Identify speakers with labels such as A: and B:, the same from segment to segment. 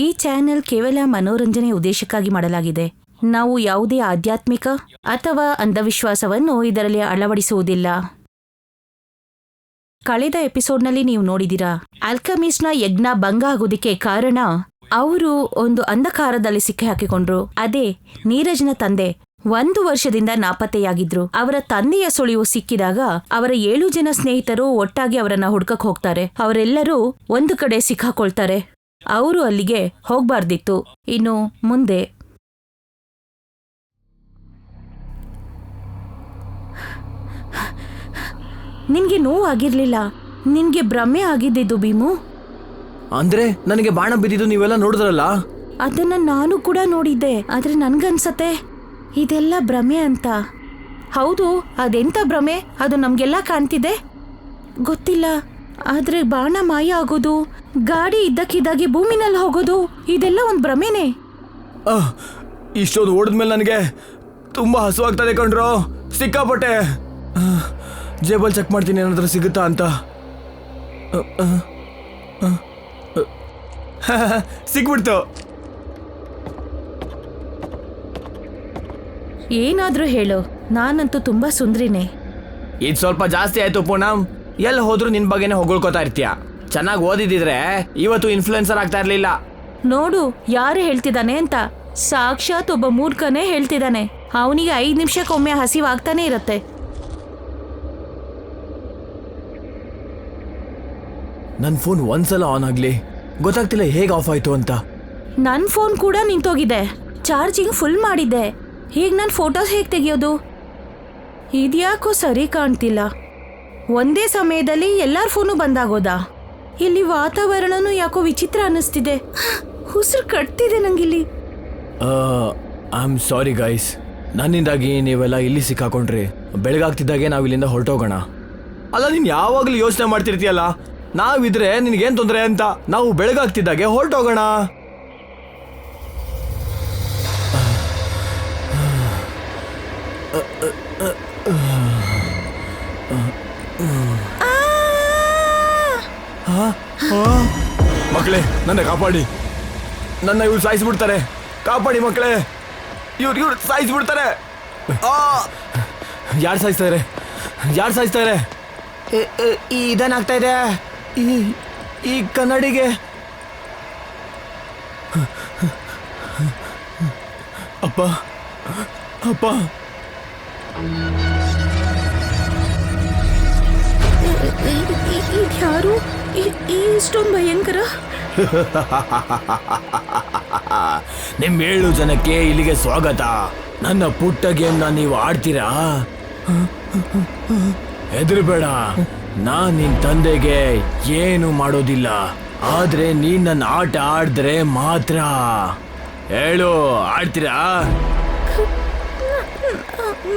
A: ಈ ಚಾನೆಲ್ ಕೇವಲ ಮನೋರಂಜನೆ ಉದ್ದೇಶಕ್ಕಾಗಿ ಮಾಡಲಾಗಿದೆ. ನಾವು ಯಾವುದೇ ಆಧ್ಯಾತ್ಮಿಕ ಅಥವಾ ಅಂಧವಿಶ್ವಾಸವನ್ನು ಇದರಲ್ಲಿ ಅಳವಡಿಸುವುದಿಲ್ಲ. ಕಳೆದ ಎಪಿಸೋಡ್ನಲ್ಲಿ ನೀವು ನೋಡಿದಿರಾ, ಆಲ್ಕಮಿಸ್ಟ್ನ ಯಜ್ಞ ಭಂಗ ಆಗೋದಿಕ್ಕೆ ಕಾರಣ ಅವರು ಒಂದು ಅಂಧಕಾರದಲ್ಲಿ ಸಿಕ್ಕಿ ಹಾಕಿಕೊಂಡ್ರು. ಅದೇ ನೀರಜ್ನ ತಂದೆ 1 ವರ್ಷದಿಂದ ನಾಪತ್ತೆಯಾಗಿದ್ರು. ಅವರ ತಂದೆಯ ಸುಳಿವು ಸಿಕ್ಕಿದಾಗ ಅವರ 7 ಜನ ಸ್ನೇಹಿತರು ಒಟ್ಟಾಗಿ ಅವರನ್ನ ಹುಡ್ಕಕ್ ಹೋಗ್ತಾರೆ. ಅವರೆಲ್ಲರೂ ಒಂದು ಕಡೆ ಸಿಕ್ಕಾಕೊಳ್ತಾರೆ. ಅವರು ಅಲ್ಲಿಗೆ ಹೋಗ್ಬಾರ್ದಿತ್ತು. ಇನ್ನು ಮುಂದೆ ನಿನ್ಗೆ ನೋವು ಆಗಿರ್ಲಿಲ್ಲ, ನಿನ್ಗೆ ಭ್ರಮೆ ಆಗಿದ್ದಿದ್ದು ಭೀಮು.
B: ಅಂದ್ರೆ ನನಗೆ ಬಾಣ ಬಿದ್ದಿದ್ದು ನೀವೆಲ್ಲ ನೋಡಿದ್ರಲ್ಲ?
A: ಅದನ್ನ ನಾನು ಕೂಡ ನೋಡಿದ್ದೆ. ಆದ್ರೆ ನನ್ಗನ್ಸತ್ತೆ ಇದೆಲ್ಲ ಭ್ರಮೆ ಅಂತ. ಹೌದು, ಅದೆಂತ ಭ್ರಮೆ? ಅದು ನಮ್ಗೆಲ್ಲ ಕಾಣ್ತಿದೆ. ಗೊತ್ತಿಲ್ಲ, ಆದ್ರೆ ಬಾಣ ಮಾಯ ಆಗೋದು, ಗಾಡಿ ಇದ್ದಕ್ಕಿದ್ದಾಗೆ ಭೂಮಿನಲ್ಲಿ ಹೋಗೋದು, ಇದೆಲ್ಲ ಒಂದು ಭ್ರಮೆನೆ.
B: ಇಷ್ಟೊಂದು ಓಡಿದ್ಮೇಲೆ ನನಗೆ ತುಂಬಾ ಹಸುವಾಗ್ತದೆ ಕಣ್ರೋ, ಸಿಕ್ಕಾಪಟ್ಟೆ. ಜೇಬಲ್ ಚೆಕ್ ಮಾಡ್ತೀನಿ ಏನಾದ್ರೂ ಸಿಗುತ್ತಾ ಅಂತ. ಸಿಕ್ಬಿಡ್ತು.
A: ಏನಾದ್ರೂ ಹೇಳು, ನಾನಂತೂ ತುಂಬಾ ಸುಂದ್ರಿನೇ.
B: ಇದು ಸ್ವಲ್ಪ ಜಾಸ್ತಿ ಆಯ್ತು ಪೂನಮ್. ಎಲ್ಲಿ ಹೋದ್ರು ನಿನ್ ಬಗ್ಗೆನೇ ಹೊಗಳ್ಕೋತಾ ಇರ್ತೀಯ. ಚೆನ್ನಾಗಿ ಓದಿದಿದ್ರೆ ಇವತ್ತು ಇನ್ಫ್ಲುಯೆನ್ಸರ್ ಆಗ್ತಾ ಇರ್ಲಿಲ್ಲ.
A: ನೋಡು ಯಾರು ಹೇಳ್ತಿದ್ದಾನೆ ಅಂತ. ಸಾಕ್ಷಾತ್ ಒಬ್ಬ ಮೂರ್ಖನೇ ಹೇಳ್ತಿದ್ದಾನೆ. ಅವನಿಗೆ 5 ನಿಮಿಷಕ್ಕೊಮ್ಮೆ ಹಸಿವಾಗ್ತಾನೆ ಇರತ್ತೆ.
B: ನನ್ನ ಫೋನ್ ಒಂದ್ಸಲ ಆನ್ ಆಗ್ಲಿ, ಗೊತ್ತಾಗ್ತಿಲ್ಲ ಹೇಗೆ ಆಫ್ ಆಯ್ತು ಅಂತ.
A: ನನ್ನ ಫೋನ್ ಕೂಡ ನಿಂತೋಗಿದೆ. ಚಾರ್ಜಿಂಗ್ ಫುಲ್ ಮಾಡಿದ್ದೆ. ಈಗ ನನ್ನ ಫೋಟೋಸ್ ಹೇಗೆ ತೆಗಿಯೋದು? ಇದ್ಯಾಕೋ ಸರಿ ಕಾಣ್ತಿಲ್ಲ. ಒಂದೇ ಸಮಯದಲ್ಲಿ ಎಲ್ಲರ ಫೋನು ಬಂದಾಗೋದಾ? ಇಲ್ಲಿ ವಾತಾವರಣನೂ ಯಾಕೋ ವಿಚಿತ್ರ ಅನ್ನಿಸ್ತಿದೆ. ಉಸಿರು ಕಟ್ತಿದೆ ನಂಗಿಲ್ಲಿ.
B: ಐ ಆಮ್ ಸಾರಿ ಗೈಸ್, ನನ್ನಿಂದಾಗಿ ನೀವೆಲ್ಲ ಇಲ್ಲಿ ಸಿಕ್ಕಾಕೊಂಡ್ರಿ. ಬೆಳಗಾಗ್ತಿದ್ದಾಗೆ ನಾವು ಇಲ್ಲಿಂದ ಹೊರಟೋಗೋಣ. ಅಲ್ಲ, ನೀನು ಯಾವಾಗಲೂ ಯೋಚನೆ ಮಾಡ್ತಿರ್ತೀಯಲ್ಲ, ನಾವಿದ್ರೆ ನಿನಗೇನು ತೊಂದರೆ ಅಂತ. ನಾವು ಬೆಳಗಾಗ್ತಿದ್ದಾಗೆ ಹೊರಟೋಗೋಣ. ಮಕ್ಕಳೇ, ನನ್ನ ಕಾಪಾಡಿ. ನನ್ನ ಇವ್ರು ಸಾಯಿಸ್ಬಿಡ್ತಾರೆ. ಕಾಪಾಡಿ ಮಕ್ಕಳೇ, ಇವ್ರು ಸಾಯಿಸ್ಬಿಡ್ತಾರೆ. ಯಾರು ಸಾಯಿಸ್ತಾರೆ? ಯಾರು ಸಾಯಿಸ್ತಾರೆ? ಇದೇನಾಗ್ತಾ ಇದೆ ಈ ಕನ್ನಡಿಗೆ? ಅಪ್ಪ ಅಪ್ಪ,
A: ಯಾರು ಇಷ್ಟೊಂದು ಭಯಂಕರ?
B: ನಿಮ್ 7 ಜನಕ್ಕೆ ಇಲ್ಲಿಗೆ ಸ್ವಾಗತ. ನನ್ನ ಪುಟ್ಟ ಗೇಮ್ನ ನೀವು ಆಡ್ತೀರಾ? ಹೆದರ್ಬೇಡ, ನಾನ್ ನಿನ್ ತಂದೆಗೆ ಏನು ಮಾಡೋದಿಲ್ಲ. ಆದ್ರೆ ನೀನ್ ನನ್ನ ಆಟ ಆಡಿದ್ರೆ ಮಾತ್ರ. ಹೇಳು, ಆಡ್ತೀರಾ?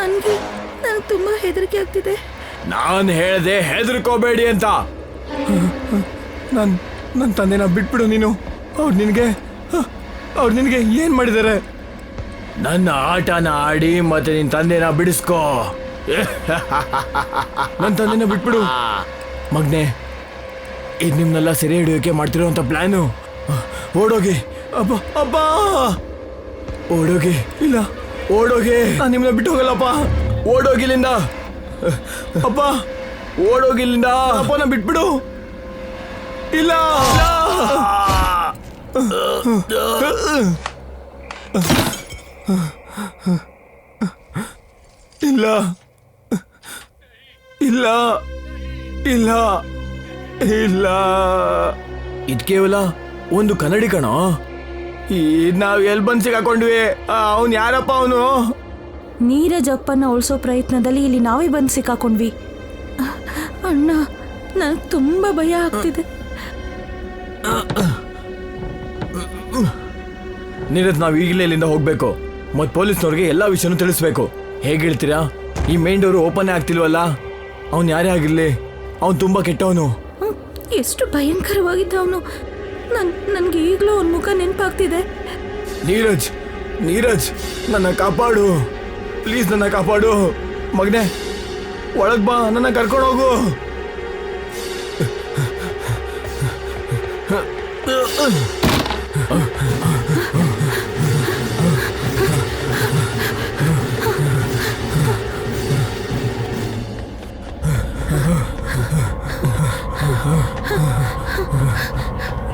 A: ನನಗೆ ತುಂಬಾ ಹೆದರಿಕೆ ಆಗ್ತಿದೆ.
B: ನಾನು ಹೇಳ್ದೆ ಹೆದರ್ಕೋಬೇಡಿ ಅಂತ. ನನ್ನ ತಂದೆನ ಬಿಟ್ಬಿಡು ನೀನು. ಅವ್ರು ನಿನಗೆ ಏನ್ ಮಾಡಿದ್ದಾರೆ? ನನ್ನ ಆಟನ ಆಡಿ ಮತ್ತೆ ನಿನ್ ತಂದೆನ ಬಿಡಿಸ್ಕೋ. ನನ್ನ ತಂದೆನ ಬಿಟ್ಬಿಡು ಮಗ್ನೆ. ಇದು ನಿಮ್ನೆಲ್ಲ ಸೆರೆ ಹಿಡಿಯೋಕೆ ಮಾಡ್ತಿರೋಂಥ ಪ್ಲಾನು. ಓಡೋಗಿ ಅಪ್ಪ, ಅಪ್ಪ ಓಡೋಗಿ. ಇಲ್ಲ, ಓಡೋಗಿ. ನಾನು ನಿಮ್ಮನ್ನ ಬಿಟ್ಟು ಹೋಗಲ್ಲಪ್ಪ. ಓಡೋಗಿಲ್ಲಿಂದ ಅಪ್ಪ, ಓಡೋಗಿಲ್ಲಿಂದ. ಅಪ್ಪನ ಬಿಟ್ಬಿಡು. ಇಲ್ಲ ಇಲ್ಲ ಇಲ್ಲ ಇಲ್ಲ ಇಲ್ಲ, ಇದು ಕೇವಲ ಒಂದು ಕನ್ನಡಿ ಕಣೋ. ನಾವ್ ಎಲ್ಲಿ ಬಂದು ಸಿಗಾಕೊಂಡ್ವಿ? ಅವನು ಯಾರಪ್ಪ? ಅವನು
A: ನೀರಜ್ ಅಪ್ಪನ ಉಳಿಸೋ ಪ್ರಯತ್ನದಲ್ಲಿ ಇಲ್ಲಿ ನಾವೇ ಬಂದು ಸಿಕ್ಕಾಕೊಂಡ್ವಿ. ಅಣ್ಣ, ನನಗೆ ತುಂಬಾ ಭಯ ಆಗ್ತಿದೆ.
B: ನೀರಜ್, ನಾವು ಈಗಲೇ ಇಲ್ಲಿಂದ ಹೋಗ್ಬೇಕು. ಮತ್ತೆ ಪೊಲೀಸ್ನವ್ರಿಗೆ ಎಲ್ಲಾ ವಿಷಯನೂ ತಿಳಿಸ್ಬೇಕು. ಹೇಗೆ ಹೇಳ್ತೀರಾ? ಈ ಮೇನ್ ಡೋರು ಓಪನ್ ಆಗ್ತಿಲ್ವಲ್ಲ? ಅವ್ನು ಯಾರೇ ಆಗಿರ್ಲಿ, ಅವ್ನು ತುಂಬಾ ಕೆಟ್ಟವನು.
A: ಎಷ್ಟು ಭಯಂಕರವಾಗಿದ್ದ ಅವನು. ನನ್ಗೆ ಈಗಲೂ ಅವನ ಮುಖ ನೆನಪಾಗ್ತಿದೆ.
B: ನೀರಜ್, ನೀರಜ್, ನನ್ನ ಕಾಪಾಡು ಪ್ಲೀಸ್, ನನ್ನ ಕಾಪಾಡು ಮಗನೇ. ಒಳಗ್ ಬಾ, ನನ್ನ ಕರ್ಕೊಂಡು ಹೋಗು.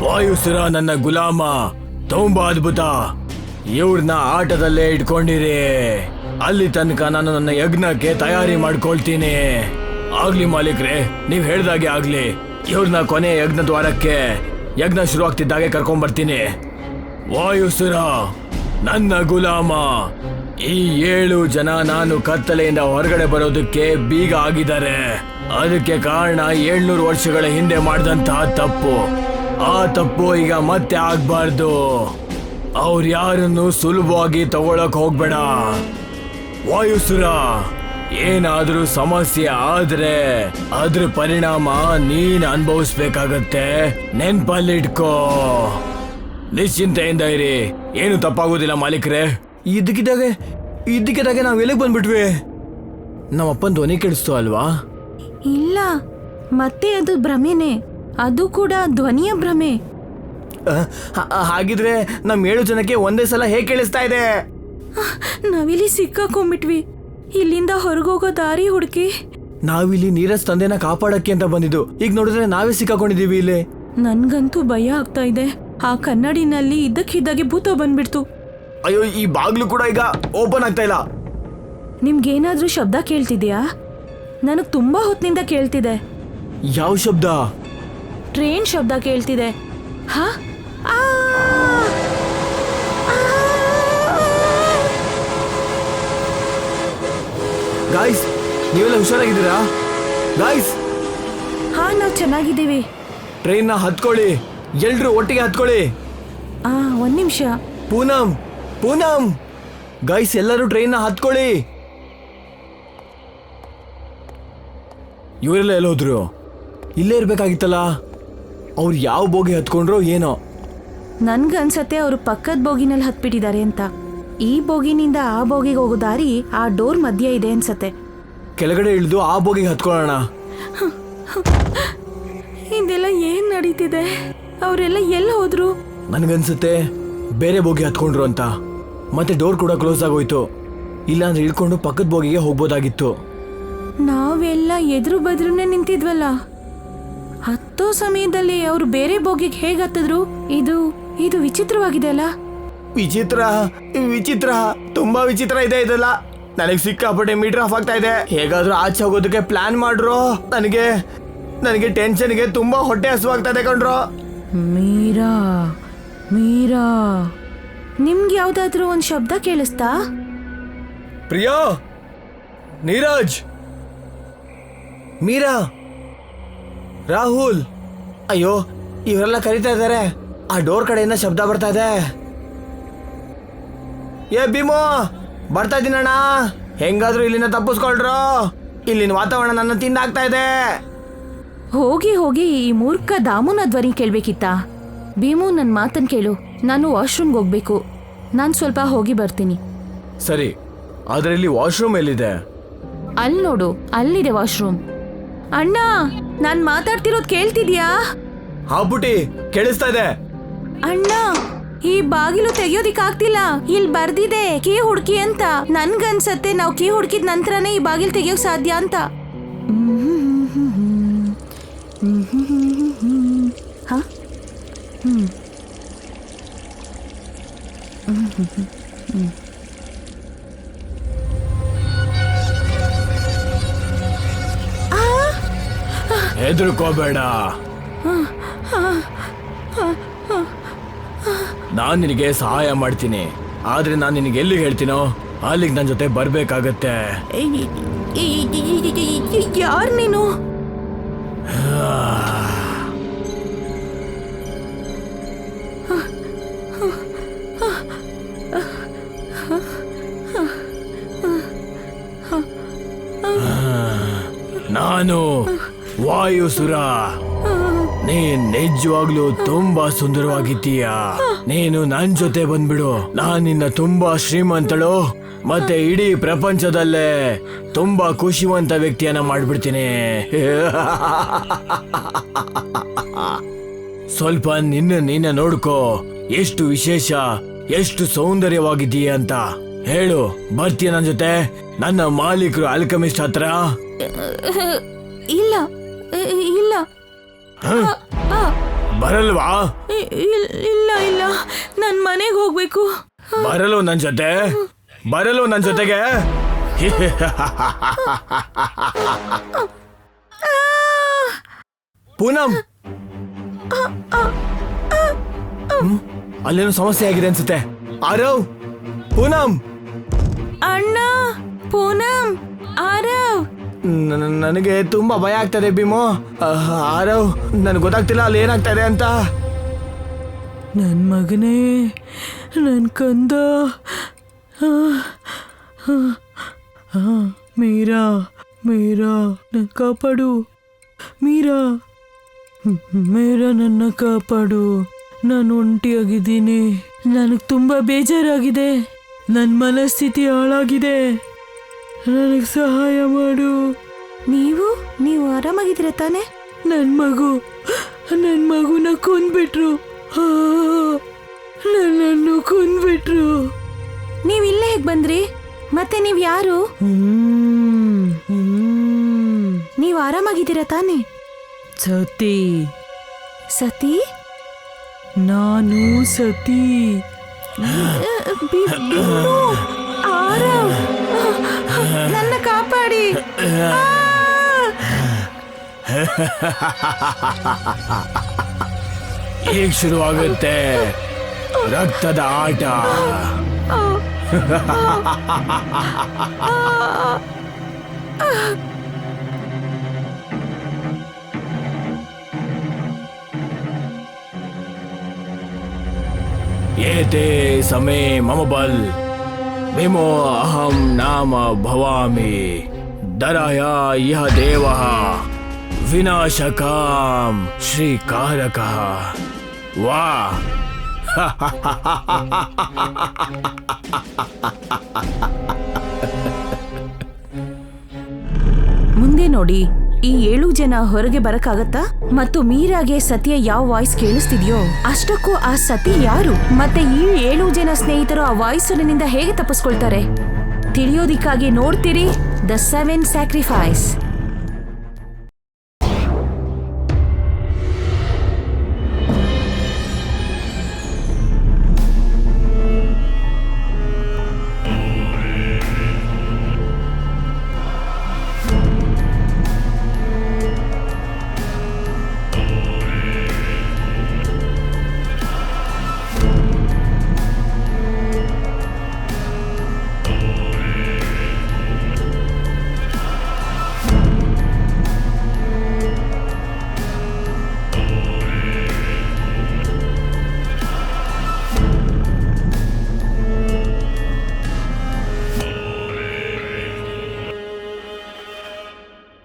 B: ವಾಯುಸುರ ನನ್ನ ಗುಲಾಮ ತುಂಬಾ ಅದ್ಭುತ. ಇವ್ರನ್ನ ಆಟದಲ್ಲೇ ಇಟ್ಕೊಂಡಿರಿ. ಅಲ್ಲಿ ತನಕ ನಾನು ನನ್ನ ಯಜ್ಞಕ್ಕೆ ತಯಾರಿ ಮಾಡ್ಕೊಳ್ತೀನಿ. ಆಗ್ಲಿ ಮಾಲೀಕ್ರೆ, ನೀವ್ ಹೇಳ್ದಾಗೆ ಆಗ್ಲಿ. ಇವ್ರನ್ನ ಕೊನೆ ಯಜ್ಞ ದ್ವಾರಕ್ಕೆ ಯಜ್ಞ ಶುರು ಆಗ್ತಿದ್ದಾಗೆ ಕರ್ಕೊಂಡ್ ಬರ್ತೀನಿ. ವಾಯುಸುರ ನನ್ನ ಗುಲಾಮ, ಈ 7 ಜನ ನಾನು ಕತ್ತಲೆಯಿಂದ ಹೊರಗಡೆ ಬರೋದಕ್ಕೆ ಬೀಗ ಆಗಿದ್ದಾರೆ. ಅದಕ್ಕೆ ಕಾರಣ 700 ವರ್ಷಗಳ ಹಿಂದೆ ಮಾಡಿದಂತಹ ತಪ್ಪು. ಆ ತಪ್ಪು ಈಗ ಮತ್ತೆ ಆಗ್ಬಾರ್ದು. ಅವ್ರು ಯಾರನ್ನು ಸುಲಭವಾಗಿ ತಗೊಳಕ್ ಹೋಗ್ಬೇಡ. ವಾಯುಸುರ, ಏನಾದ್ರೂ ಸಮಸ್ಯೆ ಆದ್ರೆ ಅದ್ರ ಪರಿಣಾಮ ನೀನ್ ಅನುಭವಿಸ್ಬೇಕಾಗತ್ತೆ. ನೆನ್ಪಲ್ಲಿಟ್ಕೋ. ನಿಶ್ಚಿಂತೆಯಿಂದ ಇರಿ, ಏನು ತಪ್ಪಾಗೋದಿಲ್ಲ ಮಾಲೀಕ್ರೆ. ಇದ್ದಕ್ಕಿದ್ದಾಗೆ ನಾವ್ ಎಲ್ಲಿಗೆ ಬಂದ್ಬಿಟ್ವಿ? ನಮ್ಮಪ್ಪನ ಧ್ವನಿ ಕೆಡಿಸ್ತು ಅಲ್ವಾ?
A: ಇಲ್ಲ, ಮತ್ತೆ ಅದು ಭ್ರಮೆನೆ. ಅದು ಕೂಡ ಧ್ವನಿಯ ಭ್ರಮೆ.
B: ಹಾಗಿದ್ರೆ ನಮ್ 7 ಜನಕ್ಕೆ ಒಂದೇ ಸಲ ಹೇಗೆ ಕೇಳಿಸ್ತಾ ಇದೆ?
A: ನಾವಿಲ್ಲಿ ಸಿಕ್ಕಾಕೊಂಡ್ಬಿಟ್ವಿ. ಇಲ್ಲಿಂದ ಹೊರಗೋಗೋ ದಾರಿ ಹುಡುಕಿ.
B: ನಾವಿಲ್ಲಿ ನೀರಜ್ ತಂದೆನ ಕಾಪಾಡಕ್ಕೆ ಅಂತ ಬಂದಿದ್ದು. ಈಗ ನೋಡಿದ್ರೆ ನಾವೇ ಸಿಕ್ಕಾಕೊಂಡಿದೀವಿ ಇಲ್ಲಿ.
A: ನನ್ಗಂತೂ ಭಯ ಆಗ್ತಾ ಇದೆ. ಆ ಕನ್ನಡಿನಲ್ಲಿ ಇದ್ದಕ್ಕಿದ್ದಾಗೆ ಭೂತ ಬಂದ್ಬಿಡ್ತು.
B: ಅಯ್ಯೋ, ಈ ಬಾಗ್ಲು ಕೂಡ ಈಗ ಓಪನ್ ಆಗ್ತಾ ಇಲ್ಲ.
A: ನಿಮ್ಗೇನಾದ್ರೂ ಶಬ್ದ ಕೇಳ್ತಿದ್ಯಾ? ನನಗ್ ತುಂಬಾ ಹೊತ್ತಿನಿಂದ ಕೇಳ್ತಿದೆ.
B: ಯಾವ ಶಬ್ದ?
A: ಟ್ರೈನ್ ಶಬ್ದ ಕೇಳ್ತಿದೆ. ಹಾ, ಆ!
B: ಗಾಯ್ಸ್, ನೀವೆಲ್ಲ ಹುಷಾರಾಗಿದ್ದೀರಾ? ಗಾಯ್ಸ್,
A: ಹಾ, ನಾವ್ ಚೆನ್ನಾಗಿದ್ದೀವಿ.
B: ಟ್ರೈನ್ ನ ಹತ್ಕೊಳ್ಳಿ. ಎಲ್ರು ಒಟ್ಟಿಗೆ ಹತ್ಕೊಳ್ಳಿ.
A: ಒಂದ್ ನಿಮಿಷ.
B: ಪೂನಂ ಗೈಸ್, ಎಲ್ಲರೂ ಟ್ರೈನ್ ನ ಹತ್ಕೊಳ್ಳಿ. ಇವರೆಲ್ಲ ಎಲ್ಲೋದ್ರು? ಇಲ್ಲೇ ಇರ್ಬೇಕಾಗಿತ್ತಲ್ಲ. ಅವ್ರು ಯಾವ ಬೋಗಿ ಹತ್ಕೊಂಡ್ರೋ ಏನೋ.
A: ನನ್ಗನ್ಸತ್ತೆ ಅವರು ಪಕ್ಕದ ಬೋಗಿನಲ್ಲಿ ಹತ್ಬಿಟ್ಟಿದ್ದಾರೆ ಅಂತ. ಈ ಬೋಗಿನಿಂದ ಆ ಬೋಗಿಗೆ ಹೋಗೋ ದಾರಿ ಆ ಡೋರ್ ಮಧ್ಯೆ ಇದೆ ಅನ್ಸತ್ತೆ.
B: ಕೆಳಗಡೆ ಇಳಿದು ಆ ಬೋಗಿಗೆ ಹತ್ಕೊಳ್ಳೋಣ.
A: ಇದೆಲ್ಲ ಏನ್ ನಡೀತಿದೆ? ಅವರೆಲ್ಲ ಎಲ್ಲ ಹೋದ್ರು?
B: ನನ್ಗನ್ಸುತ್ತೆ ಬೇರೆ ಬೋಗಿ ಹತ್ಕೊಂಡ್ರು ಅಂತ. ಮತ್ತೆ ಡೋರ್ ಕೂಡ ಕ್ಲೋಸ್ ಆಗೋಯ್ತು. ಇಲ್ಲಾಂದ್ರೆ ಇಳ್ಕೊಂಡು ಪಕ್ಕದ ಬೋಗಿಗೆ ಹೋಗ್ಬೋದಾಗಿತ್ತು.
A: ನಾವೆಲ್ಲ ಎದುರು ಬದ್ರೂನೇ ನಿಂತಿದ್ವಲ್ಲ. ಹತ್ತೋ ಸಮಯದಲ್ಲಿ ಅವರು ಬೇರೆ ಬೋಗಿಗೆ ಹೇಗೆ ಹತ್ತಿದ್ರು? ಇದು ವಿಚಿತ್ರವಾಗಿದೆ ಅಲ್ಲ?
B: ವಿಚಿತ್ರ, ತುಂಬಾ ವಿಚಿತ್ರ ಇದೆ ಇದೆಲ್ಲ. ನನಗೆ ಸಿಕ್ಕಾಪಟ್ಟೆ ಮೀಟರ್ ಆಫ್ ಆಗ್ತಾ ಇದೆ. ಹೇಗಾದ್ರೂ ಆಚೆ ಹೋಗೋದಕ್ಕೆ ಪ್ಲಾನ್ ಮಾಡ್ರು. ನನಗೆ ಟೆನ್ಷನ್ಗೆ ತುಂಬಾ ಹೊಟ್ಟೆ ಹಸುವಾಗ್ತಾ ಇದೆ ಕಣ್ರು.
A: ಮೀರಾ, ನಿಮ್ಗೆ ಯಾವ್ದಾದ್ರೂ ಒಂದ್ ಶಬ್ದ ಕೇಳಿಸ್ತಾ?
B: ಪ್ರಿಯಾ, ನೀರಜ್, ಮೀರಾ, ರಾಹುಲ್. ಅಯ್ಯೋ, ಇವರೆಲ್ಲ ಕರೀತಾ ಇದ್ದಾರೆ. ಆ ಡೋರ್ ಕಡೆಯಿಂದ ಶಬ್ದ ಬರ್ತಾ ಇದೆ. ಏ ಭೀಮೋ, ಬರ್ತಾ ಇದ್ದೀನಣ್ಣ. ಹೆಂಗಾದ್ರೂ ಇಲ್ಲಿಂದ ತಪ್ಪಿಸ್ಕೊಳ್ರು. ಇಲ್ಲಿನ ವಾತಾವರಣ ನನ್ನ ತಿಂದಾಗ್ತಾ ಇದೆ.
A: ಹೋಗಿ ಈ ಮೂರ್ಖ ದಾಮುನ ಧ್ವನಿ ಕೇಳ್ಬೇಕಿತ್ತ? ಭೀಮು, ನನ್ನ ಮಾತನ್ ಕೇಳು. ನಾನು ವಾಶ್ರೂಮ್ಗೆ ಹೋಗ್ಬೇಕು. ನಾನು ಸ್ವಲ್ಪ ಹೋಗಿ ಬರ್ತೀನಿ.
B: ಸರಿ, ಆದ್ರೆ ಇಲ್ಲಿ ವಾಶ್ರೂಮ್ ಎಲ್ಲಿದೆ?
A: ಅಲ್ಲಿ ನೋಡು, ಅಲ್ಲಿದೆ ವಾಶ್ರೂಮ್. ಅಣ್ಣ, ನಾನ್ ಮಾತಾಡ್ತಿರೋದ್ ಕೇಳ್ತಿದ್ಯಾ?
B: ಹಾ ಪುಟಿ, ಕೇಳಿಸ್ತಾ ಇದೆ.
A: ಅಣ್ಣ, ಈ ಬಾಗಿಲು ತೆಗಿಯೋದಿಕ್ಕಾಗ್ತಿಲ್ಲ. ಇಲ್ಲಿ ಬರ್ದಿದೆ ಕೀ ಹುಡುಕಿ ಅಂತ. ನನ್ಗನ್ಸತ್ತೆ ನಾವು ಕೀ ಹುಡುಕಿದ ನಂತರನೇ ಈ ಬಾಗಿಲು ತೆಗಿಯೋಕ್ ಸಾಧ್ಯ ಅಂತ. ಹಾ,
B: ಹೆದರ್ಕೋಬೇಡ. ನಾನ್ ನಿನಗೆ ಸಹಾಯ ಮಾಡ್ತೀನಿ. ಆದ್ರೆ ನಾನು ನಿನಗೆ ಎಲ್ಲಿಗೆ ಹೇಳ್ತೀನೋ ಅಲ್ಲಿಗೆ ನನ್ನ ಜೊತೆ ಬರ್ಬೇಕಾಗತ್ತೆ.
A: ಯಾರು ನೀನು?
B: ನಾನು ವಾಯುಸುರ. ನೀನ್ ನಿಜವಾಗ್ಲೂ ತುಂಬಾ ಸುಂದರವಾಗಿದ್ದೀಯಾ. ನೀನು ನನ್ ಜೊತೆ ಬಂದ್ಬಿಡು. ನಾನ್ ನಿನ್ನ ತುಂಬಾ ಶ್ರೀಮಂತಳು ಮತ್ತೆ ಇಡೀ ಪ್ರಪಂಚದಲ್ಲೇ ತುಂಬಾ ಖುಷಿವಂತ ವ್ಯಕ್ತಿಯನ್ನ ಮಾಡ್ಬಿಡ್ತೀನಿ. ಸ್ವಲ್ಪ ನಿನ್ನ ನೋಡ್ಕೋ. ಎಷ್ಟು ವಿಶೇಷ, ಎಷ್ಟು ಸೌಂದರ್ಯವಾಗಿದೆಯೇ ಅಂತ ಹೇಳು. ಬರ್ತೀಯ ನನ್ನ ಜೊತೆ ನನ್ನ ಮಾಲೀಕರು ಆಲ್ಕಮಿಸ್ಟ್ ಹತ್ರ?
A: ಇಲ್ಲ ಇಲ್ಲ
B: ಬರಲ್ವಾ?
A: ಇಲ್ಲ ಇಲ್ಲ, ನನ್ ಮನೆಗೆ ಹೋಗ್ಬೇಕು.
B: ಬರಲು ನನ್ನ ಜೊತೆ? ಬರಲು ನನ್ನ ಜೊತೆಗೆ? ಪೂನಂ, ಅಲ್ಲೇನೋ ಸಮಸ್ಯೆ ಆಗಿದೆ ಅನ್ಸುತ್ತೆ. ಆರವ್, ಪೂನಂ.
A: ಅಣ್ಣ, ಪೂನಂ, ಆರವ್.
B: ನನಗೆ ತುಂಬಾ ಭಯ ಆಗ್ತದೆ ಭೀಮು. ಆರವ್, ನನ್ಗೆ ಗೊತ್ತಾಗ್ತಿಲ್ಲ ಅಲ್ಲಿ ಏನಾಗ್ತಾ ಇದೆ ಅಂತ.
A: ನನ್ ಮಗನೇ, ನನ್ ಕಂದ. ಮೀರಾ, ಮೀರಾ, ನನ್ ಕಾಪಾಡು. ಮೀರಾ, ಮೀರಾ, ನನ್ನ ಕಾಪಾಡು. ನಾನು ಒಂಟಿಯಾಗಿದ್ದೀನಿ. ನನಗೆ ತುಂಬಾ ಬೇಜಾರಾಗಿದೆ. ನನ್ನ ಮನಸ್ಥಿತಿ ಹಾಳಾಗಿದೆ. ನನಗೆ ಸಹಾಯ ಮಾಡು. ನೀವು ಆರಾಮಾಗಿದ್ದೀರ ತಾನೆ? ನನ್ನ ಮಗುನ ಕೊಂದ್ಬಿಟ್ರು. ನನ್ನನ್ನು ಕೊಂದ್ಬಿಟ್ರು. ನೀವಿಲ್ಲೇ ಹೇಗೆ ಬಂದ್ರಿ? ಮತ್ತೆ ನೀವು ಯಾರು? ನೀವು ಆರಾಮಾಗಿದ್ದೀರ ತಾನೆ? ಸತಿ. ಸತಿ? ನಾನು ಸತಿ. ಆರವ್, ನನ್ನ ಕಾಪಾಡಿ.
B: ಈಗ ಶುರುವಾಗುತ್ತೆ ರಕ್ತದ ಆಟ. ಏತೆ ಸಮೇ ಮಮ ಬಲ್ ಭೀಮೋ ಅಹಂ ನಾಮ ಭವಾಮಿ ದರಾಯ ಇಹ ದೇವಃ ವಿನಾಶಕಾಂ ಶ್ರೀಕಾರಕಃ. ವಾ
A: ಮುಂದೆ ನೋಡಿ, ಈ 7 ಜನ ಹೊರಗೆ ಬರಕ್ಕಾಗತ್ತಾ? ಮತ್ತು ಮೀರಾಗೆ ಸತಿಯ ಯಾವ ವಾಯ್ಸ್ ಕೇಳಿಸ್ತಿದ್ಯೋ ಅಷ್ಟಕ್ಕೂ ಆ ಸತಿ ಯಾರು? ಮತ್ತೆ ಈ 7 ಜನ ಸ್ನೇಹಿತರು ಆ ವಾಯ್ಸನಿಂದ ಹೇಗೆ ತಪ್ಪಿಸ್ಕೊಳ್ತಾರೆ ತಿಳಿಯೋದಿಕ್ಕಾಗಿ ನೋಡ್ತೀರಿ ದ 7 ಸ್ಯಾಕ್ರಿಫೈಸ್.